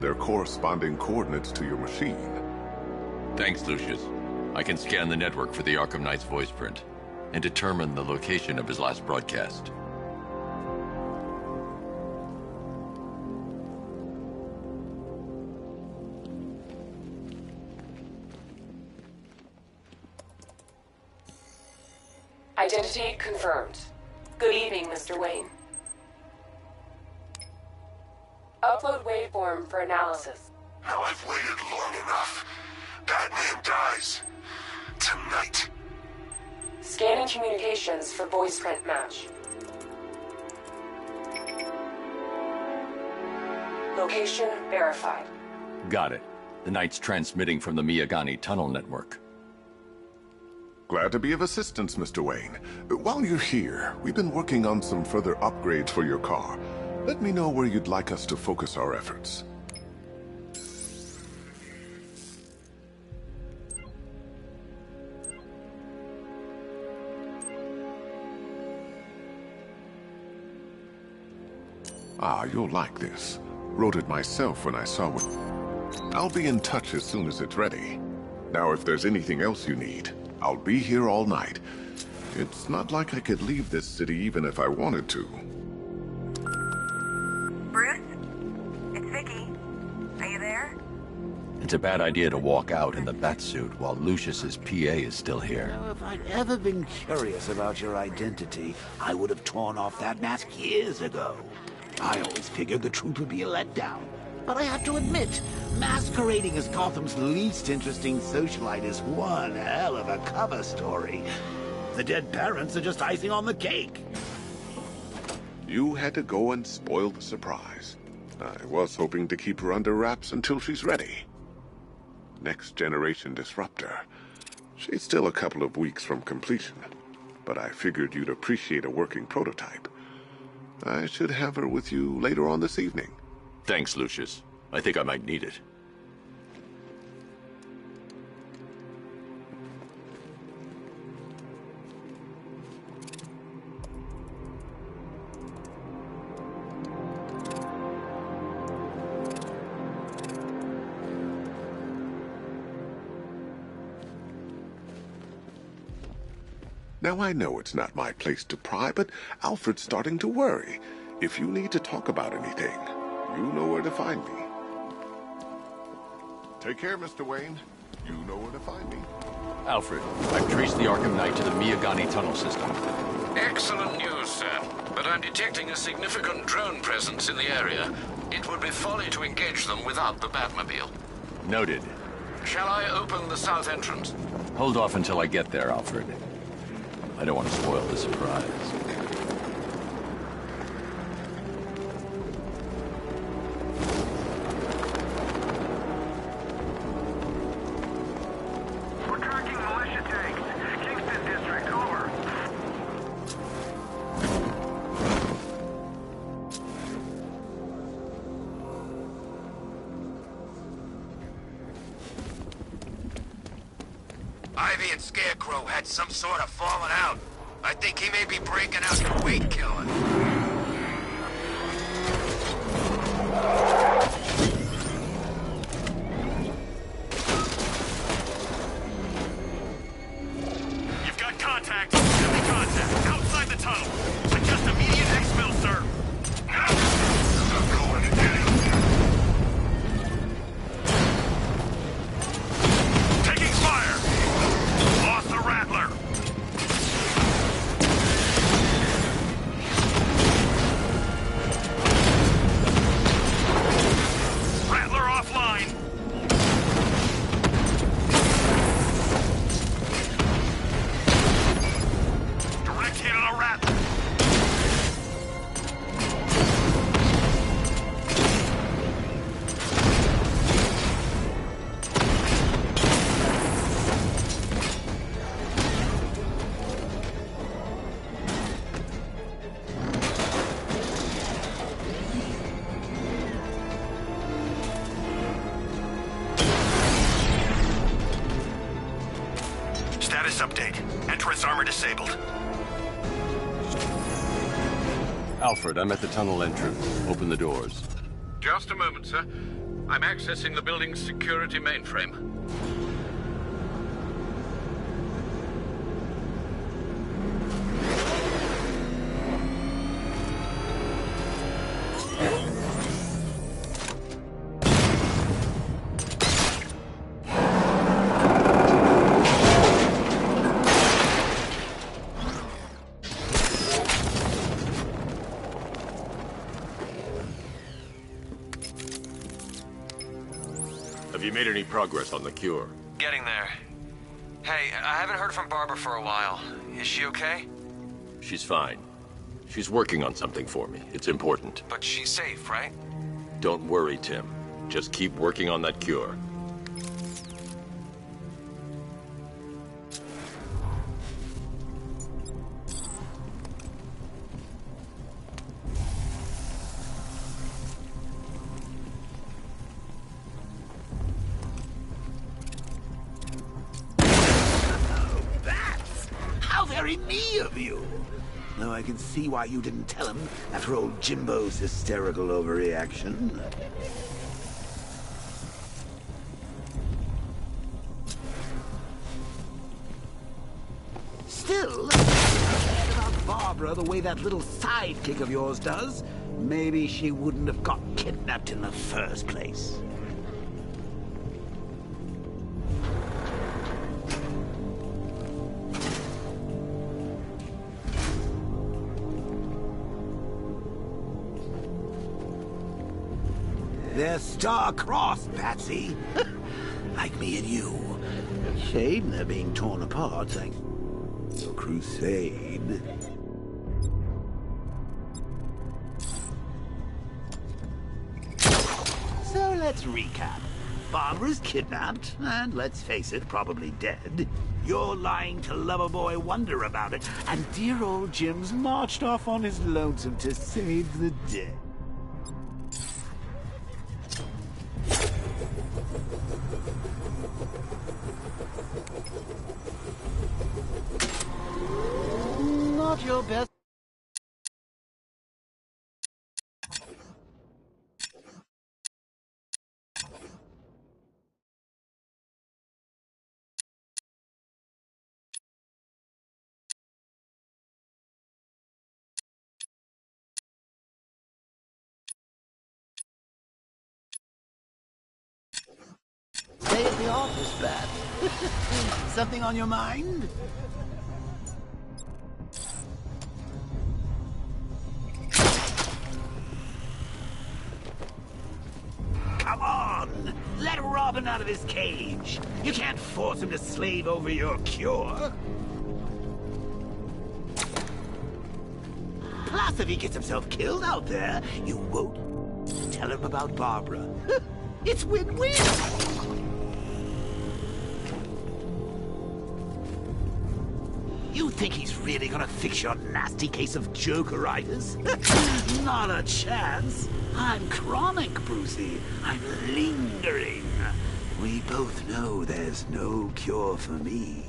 their corresponding coordinates to your machine. Thanks, Lucius. I can scan the network for the Arkham Knight's voice print and determine the location of his last broadcast. Identity confirmed. Good evening, Mr. Wayne. Upload waveform for analysis. Now I've waited long enough. Batman dies. Tonight. Scanning communications for voice print match. Location verified. Got it. The Knight's transmitting from the Miyagani tunnel network. Glad to be of assistance, Mr. Wayne. While you're here, we've been working on some further upgrades for your car. Let me know where you'd like us to focus our efforts. Ah, you'll like this. Wrote it myself when I saw it. I'll be in touch as soon as it's ready. Now, if there's anything else you need, I'll be here all night. It's not like I could leave this city even if I wanted to. Bruce? It's Vicky. Are you there? It's a bad idea to walk out in the Batsuit while Lucius's PA is still here. Now, if I'd ever been curious about your identity, I would have torn off that mask years ago. I always figured the truth would be a letdown. But I have to admit, masquerading as Gotham's least interesting socialite is one hell of a cover story. The dead parents are just icing on the cake. You had to go and spoil the surprise. I was hoping to keep her under wraps until she's ready. Next generation disruptor. She's still a couple of weeks from completion, but I figured you'd appreciate a working prototype. I should have her with you later on this evening. Thanks, Lucius. I think I might need it. Now, I know it's not my place to pry, but Alfred's starting to worry. If you need to talk about anything, you know where to find me. Take care, Mr. Wayne. You know where to find me. Alfred, I've traced the Arkham Knight to the Miyagani tunnel system. Excellent news, sir. But I'm detecting a significant drone presence in the area. It would be folly to engage them without the Batmobile. Noted. Shall I open the south entrance? Hold off until I get there, Alfred. I don't want to spoil the surprise. We're tracking militia tanks. Kingston District, over. Ivy and Scarecrow had some sort of falling out. I think he may be breaking out to weight killing. You've got contact. Enemy contact. Outside the tunnel. Suggest immediate exfil, sir. I'm going to get him. Taking fire. Lost the Rattler. Rattler offline. Direct hit on a Rattler. Status update. Entrance armor disabled. Alfred, I'm at the tunnel entrance. Open the doors. Just a moment, sir. I'm accessing the building's security mainframe. Have you made any progress on the cure? Getting there. Hey, I haven't heard from Barbara for a while. Is she okay? She's fine. She's working on something for me. It's important. But she's safe, right? Don't worry, Tim. Just keep working on that cure. Very me of you. Though I can see why you didn't tell him after old Jimbo's hysterical overreaction. Still, about Barbara the way that little sidekick of yours does, maybe she wouldn't have got kidnapped in the first place. They're star-crossed, Patsy. Like me and you. Shame they're being torn apart, thanks to your crusade. So let's recap. Barbara's kidnapped, and let's face it, probably dead. You're lying to Loverboy Wonder about it, and dear old Jim's marched off on his lonesome to save the day. Not your best. Stay at the office, Bat. Something on your mind? Come on! Let Robin out of his cage! You can't force him to slave over your cure! Plus, if he gets himself killed out there, you won't tell him about Barbara. It's win-win! You think he's really gonna fix your nasty case of jokeritis? Not a chance. I'm chronic, Brucey. I'm lingering. We both know there's no cure for me.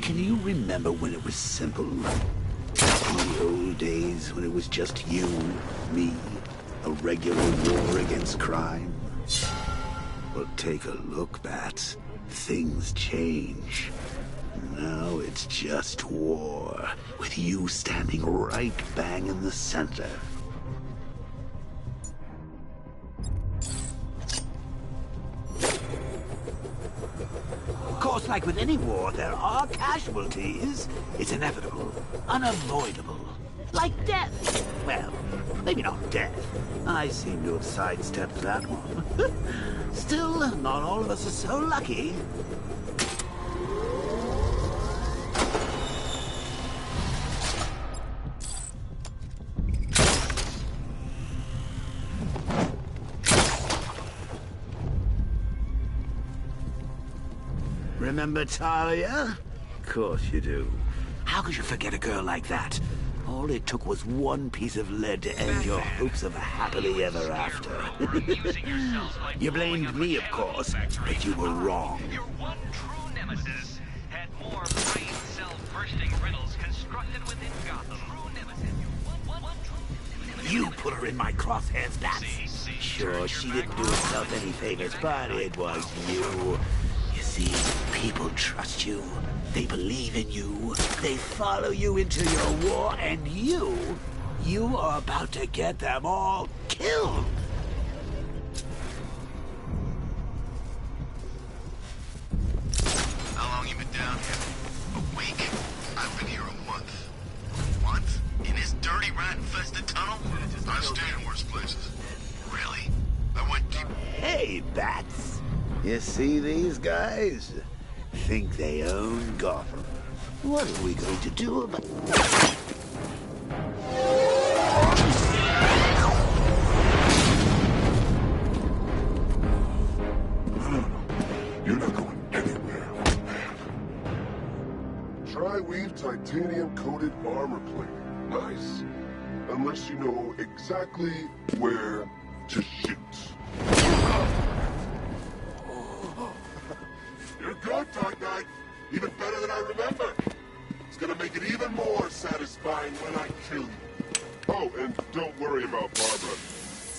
Can you remember when it was simple? In the old days when it was just you, me, a regular war against crime? Well, take a look, Bats. Things change. Now it's just war, with you standing right bang in the center. Of course, like with any war, there are casualties. It's inevitable, unavoidable. Like death. Well, maybe not death. I seem to have sidestepped that one. Still, not all of us are so lucky. Remember Talia? Of course you do. How could you forget a girl like that? All it took was one piece of lead to end your hopes of a happily ever after. You blamed me, of course, but you were wrong. Your one true nemesis had more brain cell bursting riddles constructed within Gotham. True nemesis. You put her in my crosshairs, Bats. Sure, she didn't do herself any favors, but it was you. You see, people trust you. They believe in you. They follow you into your war, and you are about to get them all killed. How long you been down here? A week? I've been here a month. What? In this dirty, rat-infested tunnel? I've stayed in worse places. Really? I went deep. Hey, Bats. You see these guys? Think they own Gotham. What are we going to do about... No. You're not going anywhere, old man. Tri-weave titanium-coated armor plating. Nice. Unless you know exactly where to shoot. You're good, Dark Knight. Even better than I remember. It's gonna make it even more satisfying when I kill you. Oh, and don't worry about Barbara.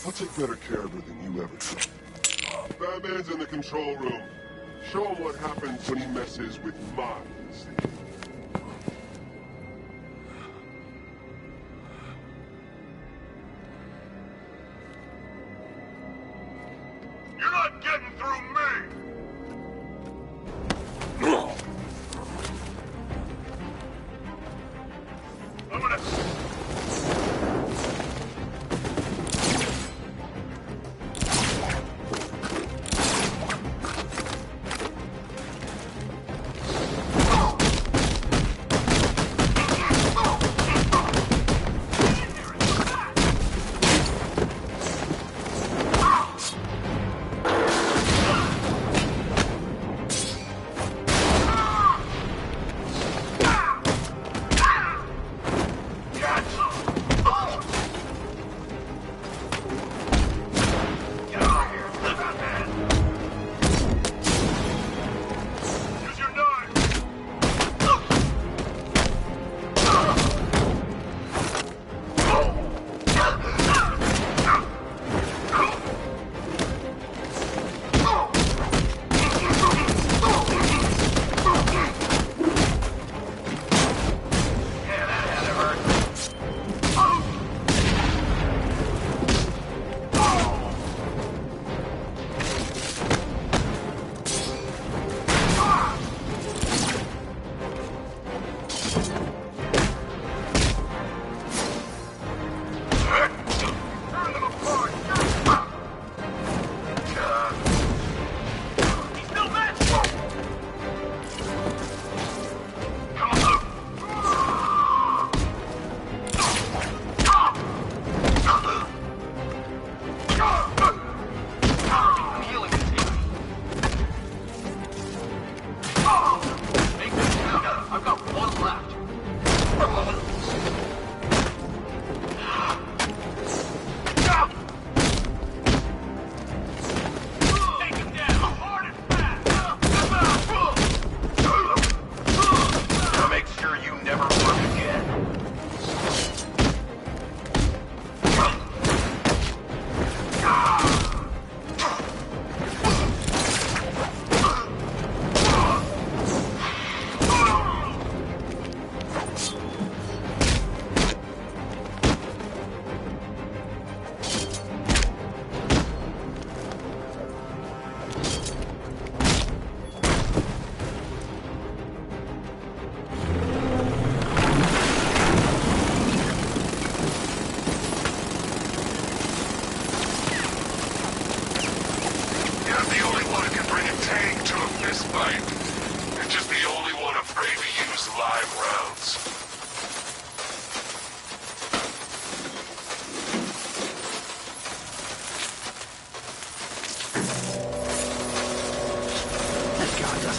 I'll take better care of her than you ever could. Batman's in the control room. Show him what happens when he messes with minds. You're not getting through me! I'm gonna...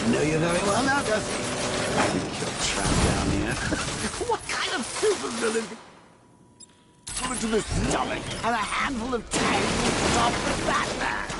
Know you very well now, does he? I think you're trapped down here. What kind of supervillain? Bullet to the stomach and a handful of tanks will stop the Batman.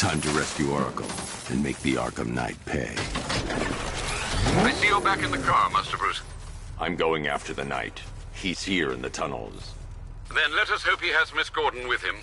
Time to rescue Oracle and make the Arkham Knight pay. I see you're back in the car, Master Bruce. I'm going after the Knight. He's here in the tunnels. Then let us hope he has Miss Gordon with him.